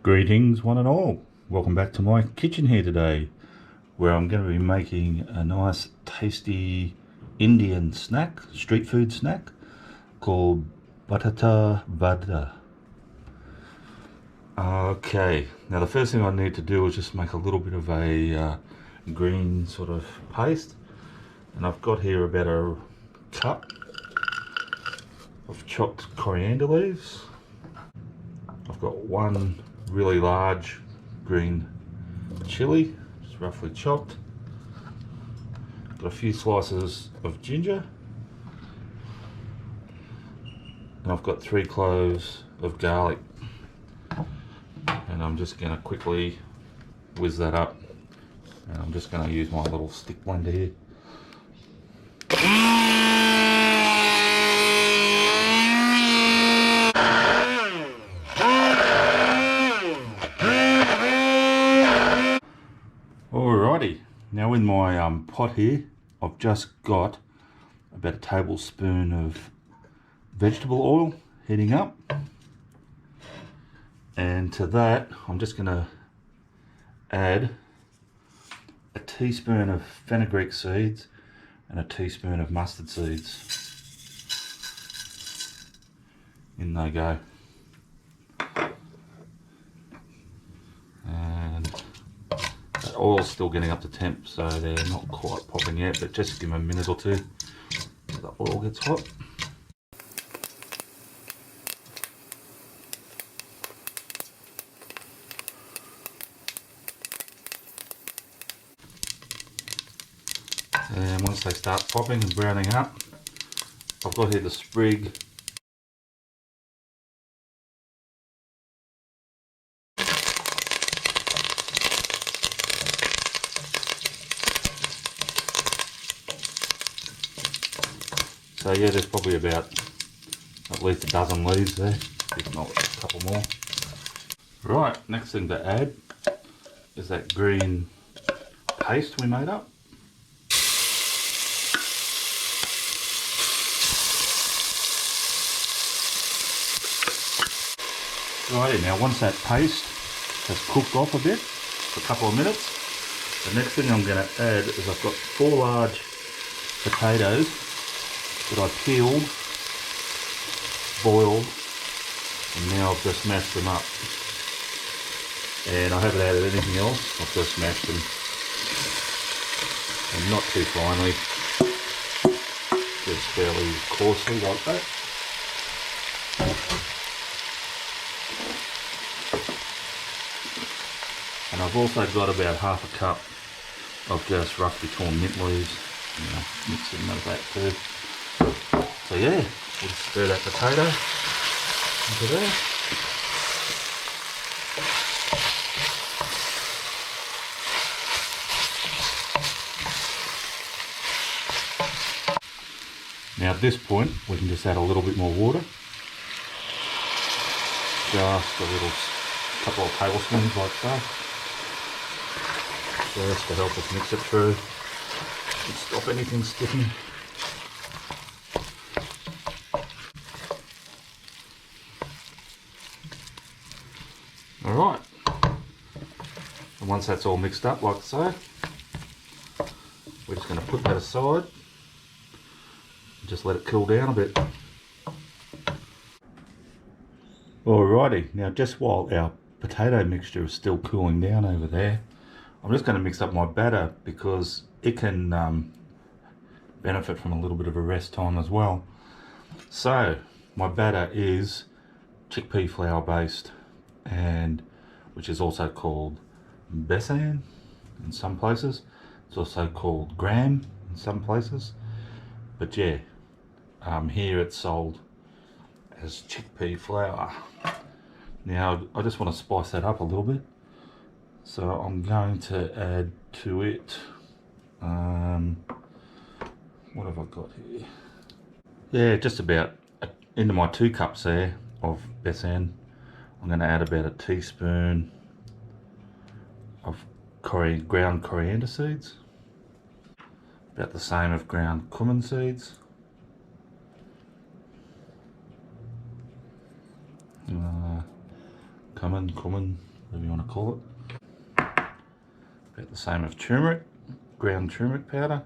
Greetings one and all. Welcome back to my kitchen here today, where I'm going to be making a nice tasty Indian snack, street food snack, called Batata Vada. Okay, now the first thing I need to do is just make a little bit of a green sort of paste. And I've got here about a cup of chopped coriander leaves. I've got one really large green chili, just roughly chopped. Got a few slices of ginger, and I've got 3 cloves of garlic, and I'm just going to quickly whiz that up, and I'm just going to use my little stick blender here. Alrighty, now in my pot here, I've just got about a tablespoon of vegetable oil heating up, and to that I'm just going to add a teaspoon of fenugreek seeds and a teaspoon of mustard seeds. In they go. The oil's still getting up to temp, so they're not quite popping yet, but just give them a minute or two so the oil gets hot. And once they start popping and browning up, I've got here the sprig So yeah, there's probably about at least a dozen leaves there, if not a couple more. Right, next thing to add is that green paste we made up. Righty, now once that paste has cooked off a bit, for a couple of minutes, the next thing I'm going to add is I've got 4 large potatoes that I peeled, boiled, and now I've just mashed them up. And I haven't added anything else, I've just mashed them. And not too finely, just fairly coarsely like that. And I've also got about half a cup of just roughly torn mint leaves, mix in with that too. So yeah, we'll just stir that potato into there. Now at this point, we can just add a little bit more water. Just a little, couple of tablespoons like so. Just to help us mix it through and stop anything sticking. Alright, and once that's all mixed up like so, we're just going to put that aside and just let it cool down a bit. Alrighty, now just while our potato mixture is still cooling down over there, I'm just going to mix up my batter because it can benefit from a little bit of a rest time as well. So my batter is chickpea flour based, and which is also called besan in some places. It's also called gram in some places, but yeah, here it's sold as chickpea flour. Now I just want to spice that up a little bit, so I'm going to add to it, what have I got here? Yeah, just about into my 2 cups there of besan. I'm going to add about a teaspoon of ground coriander seeds, about the same of ground cumin seeds, cumin, whatever you want to call it. About the same of turmeric, ground turmeric powder.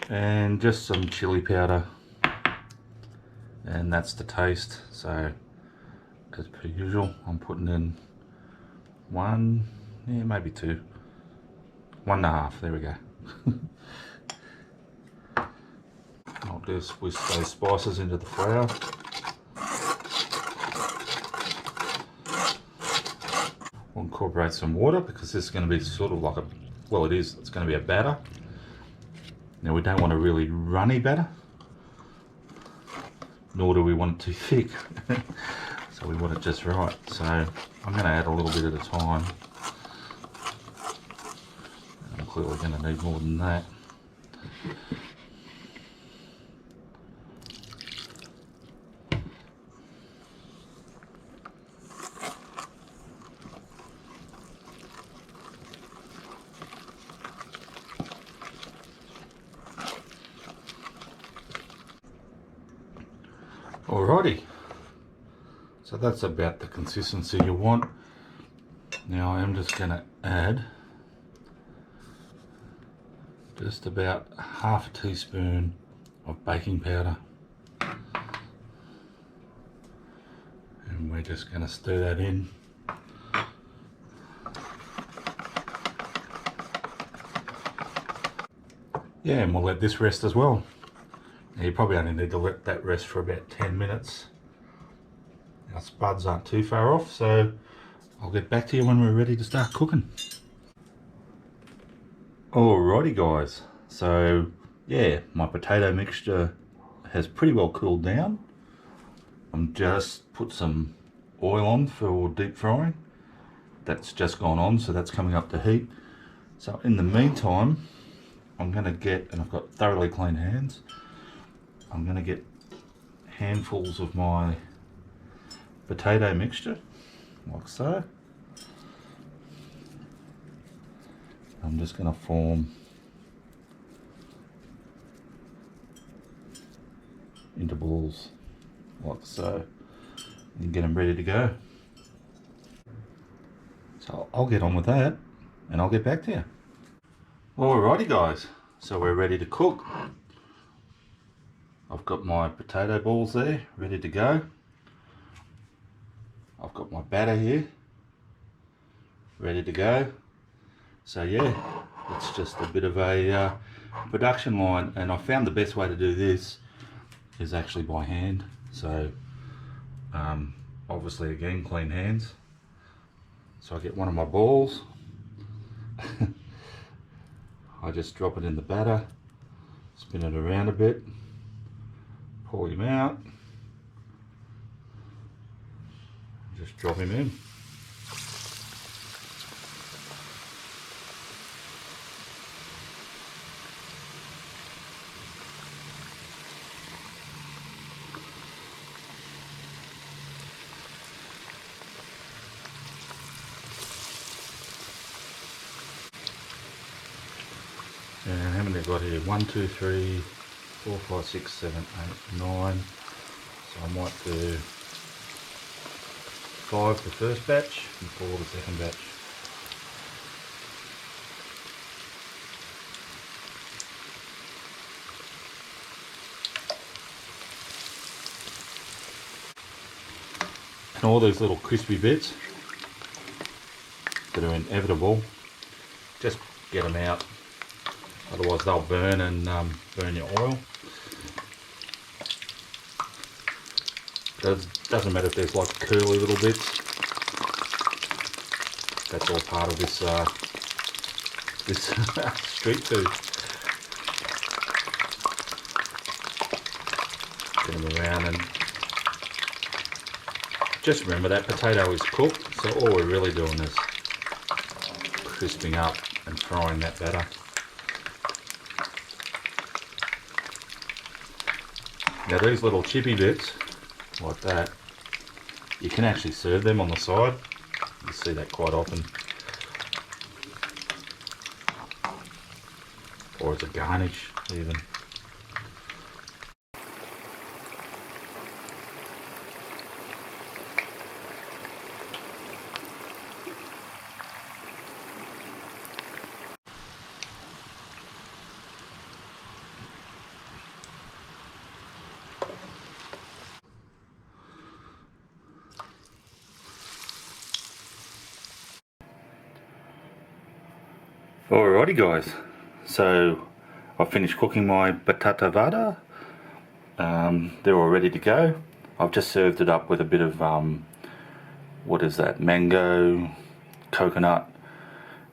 And just some chili powder. And that's the taste. So, as per usual, I'm putting in one, yeah, maybe two. 1.5, there we go. I'll just whisk those spices into the flour. We'll incorporate some water because this is going to be sort of like a, well it is, it's going to be a batter. Now we don't want a really runny batter, nor do we want it too thick. So we want it just right. So I'm going to add a little bit at a time. I'm clearly going to need more than that. Alrighty, so that's about the consistency you want. Now I am just going to add just about half a teaspoon of baking powder. And we're just going to stir that in. Yeah, and we'll let this rest as well. Now you probably only need to let that rest for about 10 minutes. Our spuds aren't too far off, so I'll get back to you when we're ready to start cooking. Alrighty guys, so yeah, my potato mixture has pretty well cooled down. I'm just put some oil on for deep frying. That's just gone on, so that's coming up to heat. So in the meantime, I'm going to get, and I've got thoroughly clean hands, I'm going to get handfuls of my potato mixture, like so. I'm just going to form into balls, like so, and get them ready to go. So I'll get on with that, and I'll get back to you. Alrighty guys, so we're ready to cook. I've got my potato balls there, ready to go. I've got my batter here, ready to go. So yeah, it's just a bit of a production line, and I found the best way to do this is actually by hand. So obviously again, clean hands. So I get one of my balls, I just drop it in the batter, spin it around a bit, pour him out, just drop him in. And how many have I got here? 1, 2, 3, 4, 5, 6, 7, 8, 9. So I might do 5 the first batch and 4 the second batch. And all these little crispy bits that are inevitable, just get them out. Otherwise they'll burn and burn your oil. Doesn't matter if there's like curly little bits. That's all part of this this street food. Get them around, and just remember that potato is cooked, so all we're really doing is crisping up and frying that batter. Now these little chippy bits, like that, you can actually serve them on the side. You see that quite often. Or as a garnish even. Alrighty guys, so I finished cooking my Batata Vada. They're all ready to go. I've just served it up with a bit of, what is that, mango, coconut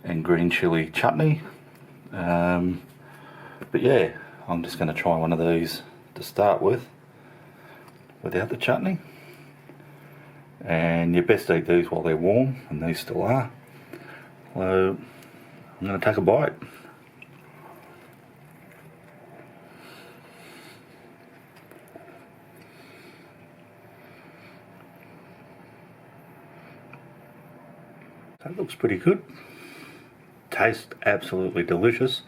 and green chili chutney. But yeah, I'm just going to try one of these to start with, without the chutney. And you best eat these while they're warm, and these still are. So I'm going to take a bite. That looks pretty good. Tastes absolutely delicious.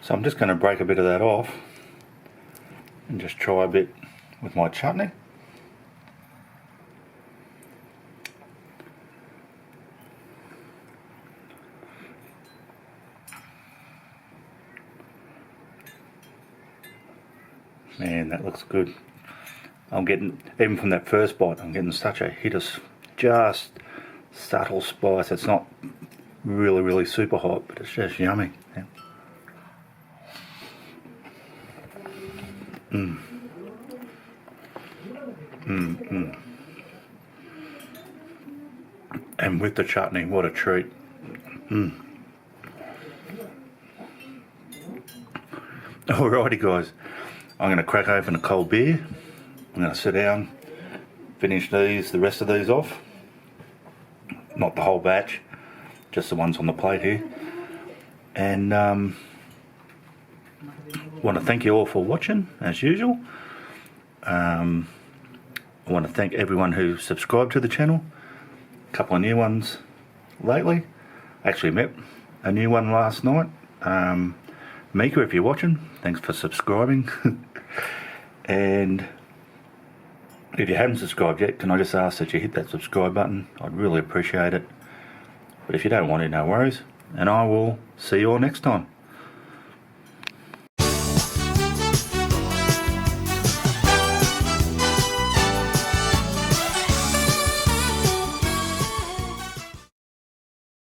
So I'm just going to break a bit of that off and just try a bit with my chutney. Man, that looks good. I'm getting, even from that first bite, I'm getting such a hit of just subtle spice. It's not really super hot, but it's just yummy. Yeah. And with the chutney, what a treat. Alrighty guys, I'm going to crack open a cold beer. I'm going to sit down, finish the rest of these off. Not the whole batch, just the ones on the plate here. And want to thank you all for watching, as usual. I want to thank everyone who subscribed to the channel. A couple of new ones lately. Actually met a new one last night. Mika, if you're watching, thanks for subscribing. And if you haven't subscribed yet, can I just ask that you hit that subscribe button? I'd really appreciate it. But if you don't want it, no worries. And I will see you all next time.